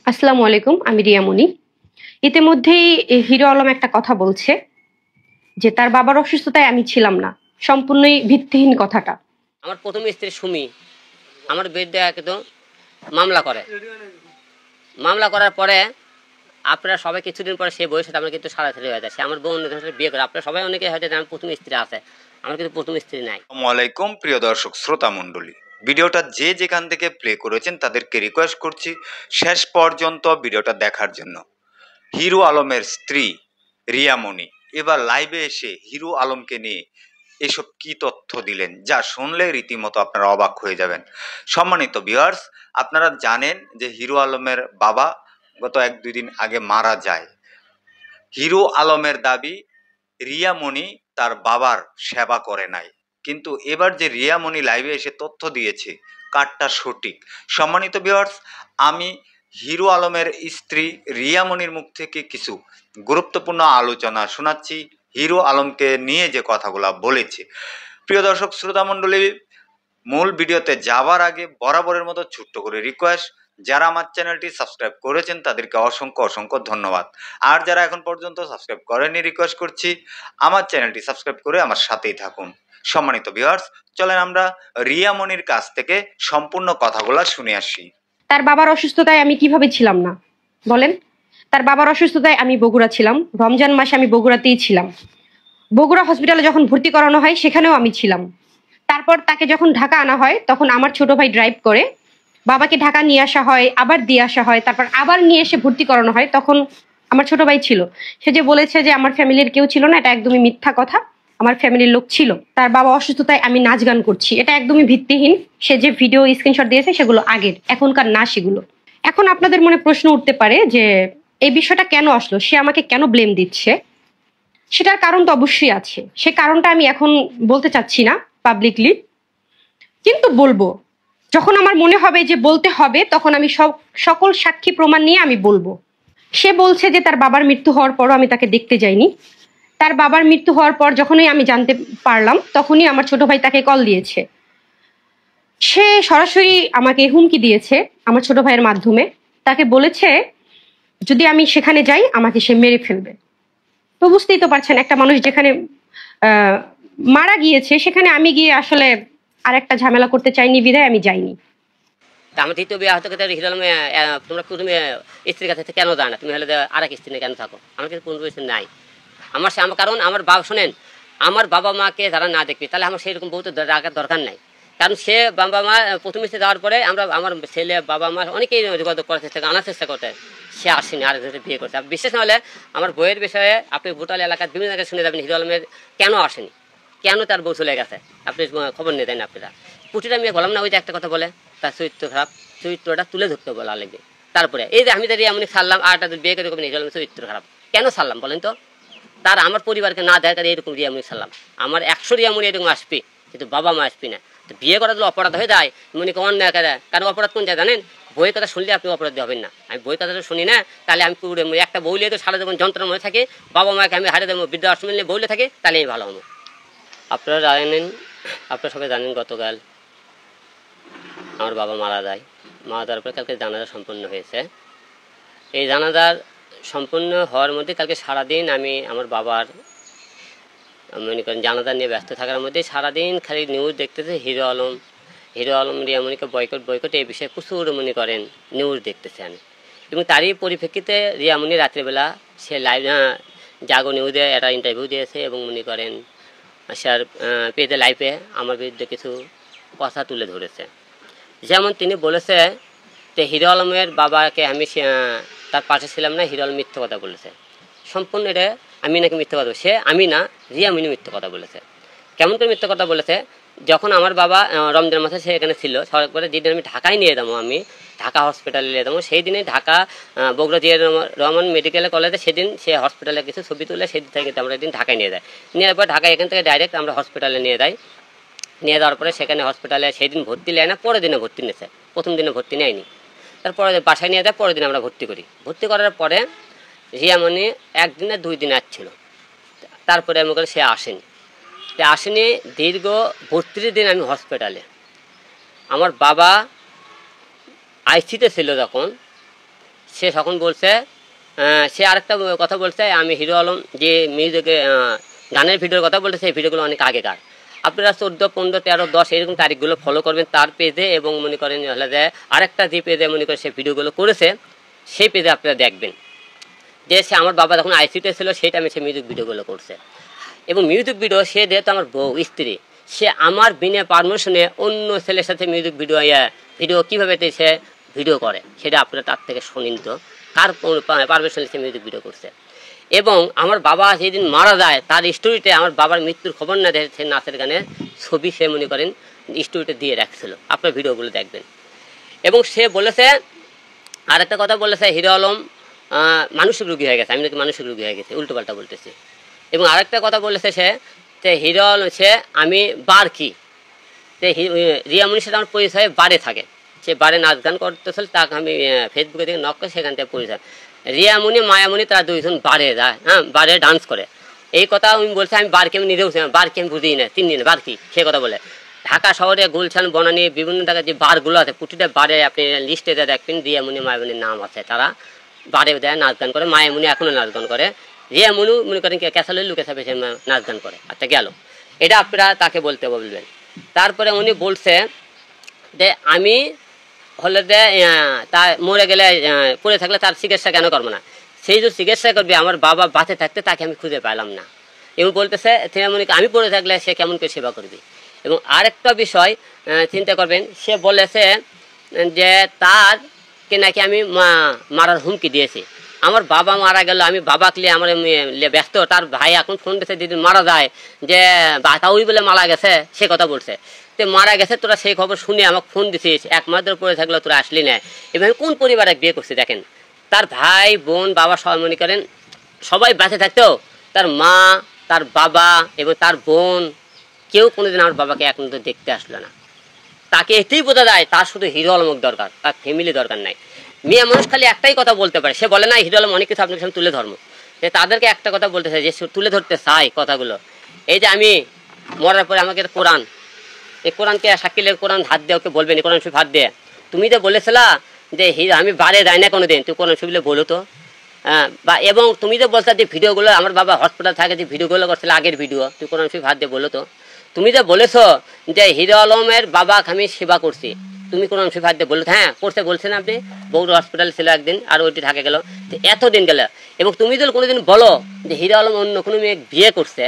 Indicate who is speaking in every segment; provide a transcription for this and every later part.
Speaker 1: আসসালামু আলাইকুম, আমি রিয়ামণি। ইতিমধ্যেই হিরো আলম একটা কথা বলছে যে তার বাবার অসুস্থতায় আমি ছিলাম না। সম্পূর্ণই ভিত্তিহীন কথাটা।
Speaker 2: আমার প্রথম স্ত্রী সুমি আমার বিরুদ্ধে একদম মামলা করার পরে আপনারা সবাই কিছুদিন পরে সেই বয়সে আমার কিন্তু সারাসারি হয়ে যায়। সে আমার বোন বিয়ে করে। আপনারা সবাই অনেকে হয়তো আমার প্রথম স্ত্রী আছে, আমার কিন্তু প্রথম স্ত্রী নাই।
Speaker 3: আসসালামু আলাইকুম প্রিয় দর্শক শ্রোতা মণ্ডলী, ভিডিওটা যে যেখান থেকে প্লে করেছেন তাদেরকে রিকোয়েস্ট করছি শেষ পর্যন্ত ভিডিওটা দেখার জন্য। হিরো আলমের স্ত্রী রিয়ামণি এবার লাইভে এসে হিরো আলমকে নিয়ে এসব কি তথ্য দিলেন, যা শুনলে রীতিমতো আপনারা অবাক হয়ে যাবেন। সম্মানিত ভিউয়ার্স, আপনারা জানেন যে হিরো আলমের বাবা গত 1-2 দিন আগে মারা যায়। হিরো আলমের দাবি রিয়ামণি তার বাবার সেবা করে নাই, কিন্তু এবার যে রিয়ামণি লাইভে এসে তথ্য দিয়েছে কারটা সঠিক। সম্মানিত ভিউয়ার্স, আমি হিরো আলমের স্ত্রী রিয়ামণির মুখ থেকে কিছু গুরুত্বপূর্ণ আলোচনা শোনাচ্ছি হিরো আলমকে নিয়ে যে কথাগুলো বলেছে। প্রিয় দর্শক শ্রোতা মণ্ডলী, মূল ভিডিওতে যাওয়ার আগে বরাবরের মতো ছোট্ট করে রিকোয়েস্ট, যারা আমার চ্যানেলটি সাবস্ক্রাইব করেছেন তাদেরকে অসংখ্য অসংখ্য ধন্যবাদ। আর যারা এখন পর্যন্ত সাবস্ক্রাইব করেননি, রিকোয়েস্ট করছি আমার চ্যানেলটি সাবস্ক্রাইব করে আমার সাথেই থাকুন। সম্মানিত ভিউয়ার্স, চলেন আমরা রিয়ামণির কাছ থেকে সম্পূর্ণ কথাগুলো শুনে আসি।
Speaker 1: তার বাবার অসুস্থতায় আমি কিভাবে ছিলাম না বলেন? তার বাবার অসুস্থতায় আমি বগুড়া ছিলাম। রমজান মাসে আমি বগুড়াতেই ছিলাম। বগুড়া হসপিটালে যখন ভর্তি করানো হয় সেখানেও আমি ছিলাম। তারপর তাকে যখন ঢাকা আনা হয় তখন আমার ছোট ভাই ড্রাইভ করে বাবাকে ঢাকা নিয়ে আসা হয়, আবার দিয়ে আসা হয়, তারপর আবার নিয়ে এসে ভর্তি করানো হয়। তখন আমার ছোট ভাই ছিল। সে যে বলেছে যে আমার ফ্যামিলির কেউ ছিল না, এটা একদমই মিথ্যা কথা। আমার ফ্যামিলির লোক ছিল। তার বাবা অসুস্থতায় আমি নাচ গান করছি, এটা একদমই ভিত্তিহীন। সে যে ভিডিও স্ক্রিনশট দিয়েছে সেগুলো আগের, এখনকার না সেগুলো। এখন আপনাদের মনে প্রশ্ন উঠতে পারে যে এই বিষয়টা কেন আসলো, সে আমাকে কেন ব্লেম দিচ্ছে। সেটার কারণ তো অবশ্যই আছে। সে কারণটা আমি এখন বলতে চাচ্ছি না পাবলিকলি, কিন্তু বলবো যখন আমার মনে হবে যে বলতে হবে, তখন আমি সকল সাক্ষী প্রমাণ নিয়ে আমি বলবো। সে বলছে যে তার বাবার মৃত্যু হওয়ার পরও আমি তাকে দেখতে যাইনি। তার বাবার মৃত্যু হওয়ার পর যখনই আমি জানতে পারলাম তখনই আমার ছোট ভাই তাকে কল দিয়েছে। সে সরাসরি আমাকে হুমকি দিয়েছে আমার ছোট ভাইয়ের মাধ্যমে। তাকে বলেছে যদি আমি সেখানে যাই আমাকে সে মেরে ফেলবে। তো বুঝতেই তো পারছেন, একটা মানুষ যেখানে মারা গিয়েছে সেখানে আমি গিয়ে আসলে আরেকটা ঝামেলা করতে চাইনি বিধায় আমি যাইনি।
Speaker 2: আমার দ্বিতীয় বিয়ে হতে হিরো আলম তোমরা প্রথমে স্ত্রীর কাছে কেন যায় না, তুমি হলে আর এক স্ত্রী কেন থাকো? আমার কিন্তু কোনো কিছু নাই। আমার কারণ আমার বাবা, শোনেন, আমার বাবা মাকে যারা না দেখবি তাহলে আমার সেইরকম বহুত রাখার দরকার নাই। কারণ সে বাবা মা প্রথম স্ত্রী যাওয়ার পরে আমার ছেলে বাবা মা অনেকেই যোগাযোগ করার চেষ্টা আনার চেষ্টা করতে, সে আসেনি, আর বিয়ে করছে। বিশেষ নাহলে আমার বইয়ের বিষয়ে আপনি ভোটাল এলাকার বিভিন্ন জায়গায় শুনে যাবেন হিরো আলমের কেন আসেনি, কেন তার বউ চলে গেছে, আপনি খবর নিয়ে দেন। আপনারা প্রতিটা মেয়ে বললাম না, ওই যে একটা কথা বলে তার চরিত্র খারাপ, চরিত্রটা তুলে ধরতে বলা লাগবে। তারপরে এই যে আমি এমনি ছাড়লাম আর বিয়ে করে হিরো আলমের চরিত্র খারাপ কেন ছাড়লাম বলেন তো? তার আমার পরিবারকে না দেয় তার এরকম রিয়ামণি ছাড়লাম। আমার 100 রিয়ামণি এরকম আসবি, কিন্তু বাবা মা আসবি না। তো বিয়ে করা দিলে অপরাধ হয়ে যায়, মনে করেন না কেন? কারণ অপরাধ কোন যায় জানেন? বইয়ের কথা শুনলে আপনি অপরাধী হবেন না। আমি বইয়ের কথাটা শুনি না, তাহলে আমি একটা বউলিয়ে তো সারা জীবন যন্ত্রণার মধ্যে থাকে, বাবা মাকে আমি হারিয়ে দেবো, বৃদ্ধাশ্রমে নিয়ে বউলে থাকে, তাহলে আমি ভালো হবো। আপনারা জানেন, আপনারা সবাই জানেন গতকাল আমার বাবা মারা যায়। মারা যাওয়ার পরে কালকে জানাজা সম্পন্ন হয়েছে। এই জানাজার সম্পূর্ণ হওয়ার মধ্যে কালকে সারাদিন আমি আমার বাবার মনে করেন জানাজা নিয়ে ব্যস্ত থাকার মধ্যে সারাদিন খালি নিউজ দেখতেছে হিরো আলম রিয়ামণিকে বয়কট এই বিষয়ে প্রচুর মনে করেন নিউজ দেখতেছে আমি। এবং তারই পরিপ্রেক্ষিতে রিয়ামণি রাত্রিবেলা সে লাইভ জাগো নিউজে একটা ইন্টারভিউ দিয়েছে এবং মনে করেন স্যার পেজে লাইভে আমার বিরুদ্ধে কিছু কথা তুলে ধরেছে। যেমন তিনি বলেছে যে হিরো আলমের বাবাকে আমি তার পাশে ছিলাম না, হিরো আলম মিথ্যে কথা বলেছে। সম্পূর্ণ এটা আমি নাকি মিথ্যে কথা বলছে, আমি না, রিয়ামণি মিথ্যে কথা বলেছে। কেমন করে মিথ্যে কথা বলেছে? যখন আমার বাবা রমজান মাসে সে এখানে ছিল, সবার পরে যেদিন আমি ঢাকায় নিয়ে যাবো, আমি ঢাকা হসপিটালে নিয়ে যাবো, সেই দিনে ঢাকা বগুড়া জিয়া রহমান মেডিকেল কলেজে সেদিন সে হসপিটালে কিছু ছবি তুলে সেদিন থেকে আমরা একদিন ঢাকায় নিয়ে যাই। নেওয়ার পর ঢাকায় এখান থেকে ডাইরেক্ট আমরা হসপিটালে নিয়ে যাই। নিয়ে যাওয়ার পরে সেখানে হসপিটালে সেই দিন ভর্তি নেয় না, পরের দিনে ভর্তি নিয়েছে। প্রথম দিনে ভর্তি নেয়নি, তারপরে বাসায় নিয়ে যায়, পরের দিন আমরা ভর্তি করি। ভর্তি করার পরে রিয়ামণি 1 দিনে 2 দিন আসছিল, তারপরে আমি করে সে আসেনি দীর্ঘ 32 দিন আমি হসপিটালে। আমার বাবা আইসিতে ছিল যখন, সে তখন বলছে, সে আরেকটা কথা বলছে, আমি হিরো আলম যে মিউজিক গানের ভিডিওর কথা বলতে, সেই ভিডিওগুলো অনেক আগেকার। আপনারা 14, 15, 13, 10 এরকম তারিখগুলো ফলো করবেন তার পেজে, এবং মনে করেন হলে যে আরেকটা যে পেজে মনে করেন সে ভিডিওগুলো করেছে, সেই পেজে আপনারা দেখবেন যে সে আমার বাবা যখন আইসিউতে ছিল সেই টাইমে সে মিউজিক ভিডিওগুলো করছে। এবং মিউজিক ভিডিও সে যেহেতু আমার বউ স্ত্রী, সে আমার বিনা পারমিশনে অন্য ছেলের সাথে মিউজিক ভিডিও কীভাবে সে ভিডিও করে সেটা আপনারা তার থেকে শুনিন তো, কার পারমিশনে সে মিউজিক ভিডিও করছে। এবং আমার বাবা যেদিন মারা যায় তার স্টোরিতে আমার বাবার মৃত্যুর খবর না দেখে সে নাচের গানের ছবি সে মনে করেন স্টোরিতে দিয়ে রাখছিল, আপনার ভিডিওগুলো দেখবেন। এবং সে বলেছে আরেকটা কথা বলেছে, হিরো আলম মানসিক রোগী হয়ে গেছে, আমি নাকি মানসিক রোগী হয়ে গেছে, উল্টোপাল্টা বলতেছি। এবং আরেকটা কথা বলেছে সে যে হিরো আলম সে আমি বার কি রিয়ামনির সাথে আমার পরিচয় বারে থাকে, সে বারে নাচ গান করতেছিল, তাকে আমি ফেসবুকে থেকে নক করে সেখান থেকে পরিচয়। রিয়ামনি মায়ামনি তারা দুইজন বারে যায়, হ্যাঁ বারে ডান্স করে। এই কথা আমি বলছি, আমি বারকে আমি নিজেও বারকে আমি বুঝি না, 3 দিন বার কি সে কথা বলে। ঢাকা শহরে গুলশান বনানী বিভিন্ন জায়গায় যে বারগুলো আছে, প্রতিটা বারে আপনি লিস্টে দেখবেন রিয়ামনি মায়ামনির নাম আছে, তারা বারে দেয় নাচ গান করে। মায়ামনি এখনও নাচ গান করে, রিয়ামনি মনে করেন ক্যাসালের লুকে থাকবে সে নাচ গান করে। আচ্ছা গেল, এটা আপনারা তাকে বলতে বলবেন। তারপরে উনি বলছে যে আমি হলে যে তা মরে গেলে পড়ে থাকলে তার চিকিৎসা কেন করবো না, সেই যে চিকিৎসা করবে আমার বাবা বাঁচে থাকতে তাকে আমি খুঁজে পেলাম না। এবং বলতেছে আমি পড়ে থাকলে সে কেমন করে সেবা করবে। এবং আরেকটা বিষয় চিন্তা করবেন, সে বলেছে যে তার কে নাকি আমি মারার হুমকি দিয়েছি। আমার বাবা মারা গেল, আমি বাবাকে নিয়ে আমার ব্যস্ত, তার ভাই এখন ফোন দিয়েছে দিদি মারা যায়, যে বাতাউই বলে মারা গেছে সে কথা বলছে। তো মারা গেছে তোরা সেই খবর শুনে আমাকে ফোন দিছিস, 1 মাস ধরে পড়ে থাকলো তোরা আসলি না। এবং কোন পরিবারে বিয়ে করছে দেখেন, তার ভাই বোন বাবা সবাই মনে করেন সবাই বেঁচে থাকতেও তার মা তার বাবা এবং তার বোন কেউ কোনোদিন আমার বাবাকে এখন তো দেখতে আসলো না। তাকে এতেই বোঝা যায় তার শুধু হিরো আলমক দরকার, তার ফ্যামিলি দরকার নাই। মেয়ে মানুষ খালি একটাই কথা বলতে পারে, সে বলে না হিরো আলম অনেক কিছু আপনার সামনে তুলে ধরবো, যে তাদেরকে একটা কথা বলতে চাই যে তুলে ধরতে চাই কথাগুলো। এই যে আমি মরার পরে আমাকে কোরআন, এই কোরআনকে শাকিলের কোরআন হাত দিয়ে ওকে বলবেন, কোরআন শরীফ হাত দিয়ে তুমি তো বলেছিলা যে আমি বারে যাই না কোনো দিন, তুই কোরআন শরীফ বলো তো। বা এবং তুমি তো বলছো যে ভিডিওগুলো আমার বাবা হসপিটাল থাকে যে ভিডিওগুলো করছিল আগের ভিডিও, তুই কোরআন শরীফ হাত দিয়ে বলো তো। তুমি যে বলেছো যে হিরো আলমের বাবাকে আমি সেবা করছি, তুমি কোরআন শরীফ হাত দিয়ে বললো, হ্যাঁ করতে বলছেন আপনি, বউর হসপিটাল ছিল একদিন আর ওইটি ঢাকা গেল, এতদিন গেল। এবং তুমি যদি কোনোদিন বলো যে হিরো আলম অন্য কোনো মেয়ে বিয়ে করছে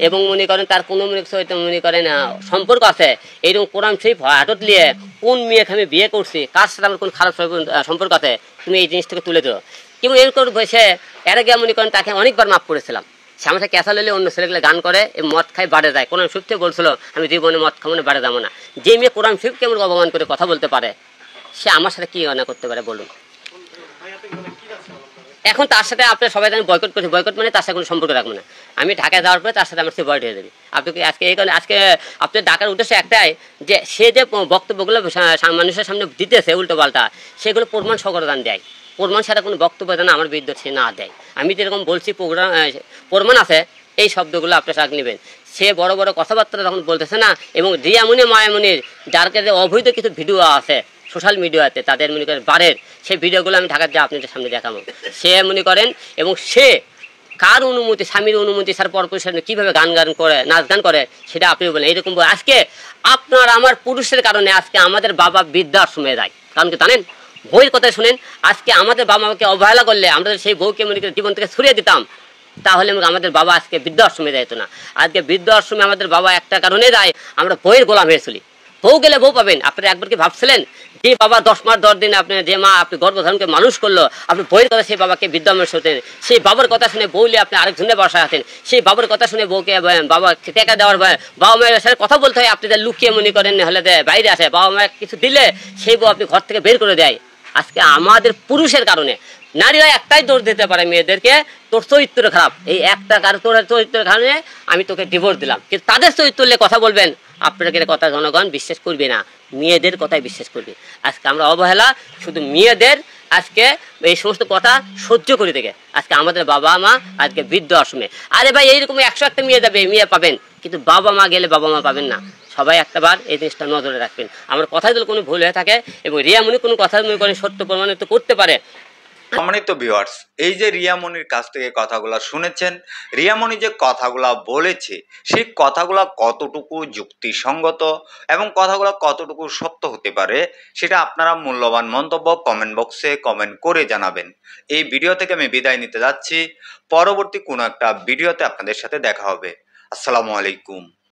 Speaker 2: এবং মনে করেন তার কোনো মেয়ের সহিত মনে করেন সম্পর্ক আছে, এইরকম কোরআন শরীফ হাতত নিয়ে কোন মেয়েকে আমি বিয়ে করছি, কার সাথে আমার কোন খারাপ সম্পর্ক আছে, তুমি এই জিনিসটাকে তুলে ধরো। কিন্তু এরকম বসে এর আগে মনে করেন তাকে অনেকবার মাফ করেছিলাম, সে আমার সাথে ক্যাসাল হলে অন্য ছেলেগুলো গান করে মদ খাই বাড়ে যায়। কোরআন শরীফ থেকে বলছিল আমি জীবনে মদ খাবো না, বাড়ে যাবো না। যে মেয়ে কোরআন শরীফ কেমন অপমান করে কথা বলতে পারে, সে আমার সাথে কি অন্যায় করতে পারে বলুন। এখন তার সাথে আপনার সবাই আমি বয়কট করছি, বয়কট মানে তার সাথে কোনো সম্পর্ক রাখবো না। আমি ঢাকায় যাওয়ার পরে তার সাথে আমার সে বয়কট হয়ে যাবে। আপনাকে আজকে এই কারণে আজকে আপনার ডাকার উদ্দেশ্য একটাই যে সে যে বক্তব্যগুলো মানুষের সামনে দিতেছে উল্টো পাল্টা, সেগুলো প্রমাণ সহকারে দেয়, প্রমাণ ছাড়া কোনো বক্তব্য যেন আমার বিরুদ্ধে সে না দেয়। আমি যেরকম বলছি প্রমাণ আছে, এই শব্দগুলো আপনার সাথে নেবেন। সে বড় বড় কথাবার্তা যখন বলতেছে না, এবং রিয়ামনি মায়ামনির যার কাছে অবৈধ কিছু ভিডিও আছে সোশ্যাল মিডিয়াতে তাদের মনে করেন বারের, সেই ভিডিওগুলো আমি ঢাকার দিয়ে আপনাদের সামনে দেখাবো। সে মনে করেন এবং সে কার অনুমতি, স্বামীর অনুমতি ছাড়া পরপুরুষের সামনে কীভাবে গান করে নাচ গান করে সেটা আপনি বলেন। এইরকম আজকে আপনার আমার পুরুষের কারণে আজকে আমাদের বাবা বৃদ্ধাশ্রমে যায়, কারণ কি জানেন, বইয়ের কথা শুনেন। আজকে আমাদের বাবা মাকে অবহেলা করলে আমরা সেই বউকে মনে করে জীবন থেকে ছড়িয়ে দিতাম, তাহলে আমাদের বাবা আজকে বৃদ্ধাশ্রমে যেত না। আজকে বৃদ্ধাশ্রমে আমাদের বাবা একটা কারণে যায়, আমরা বইয়ের গোলাম হয়ে চলি। বউ গেলে বউ পাবেন। আপনারা একবার কি ভাবছিলেন যে বাবা 10 মাস 10 দিন আপনি যে মা আপনি গর্ভধারণকে মানুষ করলো, আপনি বইয়ের কথা সেই বাবাকে বৃদ্ধাশ্রমে শুনতেন, সেই বাবার কথা শুনে বউলে আপনি আরেকজনের বাসায় আছেন, সেই বাবার কথা শুনে বউকে বাবা টেকা দেওয়ার বাবা মায়ের সাথে কথা বলতে হয়, আপনি যা লুকিয়ে মনে করেন হলে বাইরে আসে, বাবা মায়ের কিছু দিলে সেই বউ আপনি ঘর থেকে বের করে দেয়। আজকে আমাদের পুরুষের কারণে নারীরা একটাই দোষ দিতে পারে মেয়েদেরকে, তোর চরিত্র খারাপ, এই একটা কারণ তোর চরিত্রের কারণে আমি তোকে ডিভোর্স দিলাম। কিন্তু তাদের চরিত্র নিয়ে কথা বলবেন, আপনাদের কথা জনগণ বিশ্বাস করবে না, মেয়েদের কথাই বিশ্বাস করবে। আজকে আমরা অবহেলা শুধু মেয়েদের আজকে এই সমস্ত কথা সহ্য করে থেকে আজকে আমাদের বাবা মা আজকে বৃদ্ধাশ্রমে। আরে ভাই এইরকম 101টা মেয়ে যাবে, মেয়ে পাবেন, কিন্তু বাবা মা গেলে বাবা মা পাবেন না। সবাই একটা বার এই জিনিসটা নজরে রাখবেন। আমার কথায় যদি কোনো ভুল হয়ে থাকে এবং রিয়ামনি কোনো কথা মনে করেন সত্য প্রমাণিত করতে পারে,
Speaker 3: সম্মানিত ভিউয়ার্স, এই যে রিয়ামনির কাছ থেকে কথাগুলো শুনেছেন, রিয়ামনি যে কথাগুলো বলেছে সেই কথাগুলো কতটুকু যুক্তিসঙ্গত এবং কথাগুলো কতটুকু সত্য হতে পারে সেটা আপনারা মূল্যবান মন্তব্য কমেন্ট বক্সে কমেন্ট করে জানাবেন। এই ভিডিও থেকে আমি বিদায় নিতে যাচ্ছি। পরবর্তী কোনো একটা ভিডিওতে আপনাদের সাথে দেখা হবে। আসসালামু আলাইকুম।